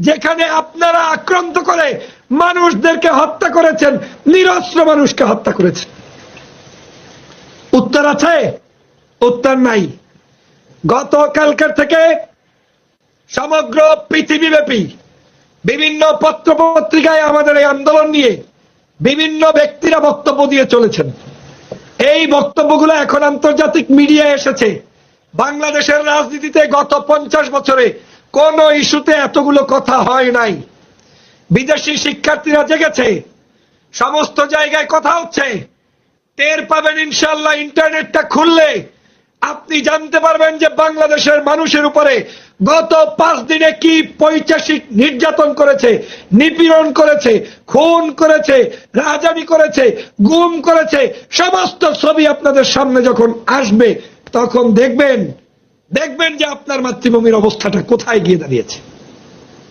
যেখানে আপনারা আক্রান্ত করে মানুষদেরকে হত্যা করেছেন, নিরস্ত্র মানুষকে হত্যা করেছেন? উত্তর আছে? উত্তর নাই। গতকালকের থেকে সমগ্র পৃথিবীব্যাপী বিভিন্ন পত্র পত্রিকায় আমাদের এই আন্দোলন নিয়ে বিভিন্ন ব্যক্তিরা বক্তব্য দিয়ে চলেছেন। এই বক্তব্যগুলো এখন আন্তর্জাতিক মিডিয়ায় এসেছে। বাংলাদেশের রাজনীতিতে গত 50 বছরে কোন ইস্যুতে এতগুলো কথা হয় নাই। বিদেশি শিক্ষার্থীরা জেগেছে, সমস্ত জায়গায় কথা হচ্ছে। টের পাবেন ইনশাআল্লাহ, ইন্টারনেটটা খুললে আপনি জানতে পারবেন যে বাংলাদেশের মানুষের উপরে গত 5 দিনে কি পৈশাচিক নির্যাতন করেছে, নিপীড়ন করেছে, খুন করেছে, রাহাজানি করেছে, গুম করেছে। সমস্ত ছবি আপনাদের সামনে যখন আসবে তখন দেখবেন যে আপনার মাতৃভূমির অবস্থাটা কোথায় গিয়ে দাঁড়িয়েছে।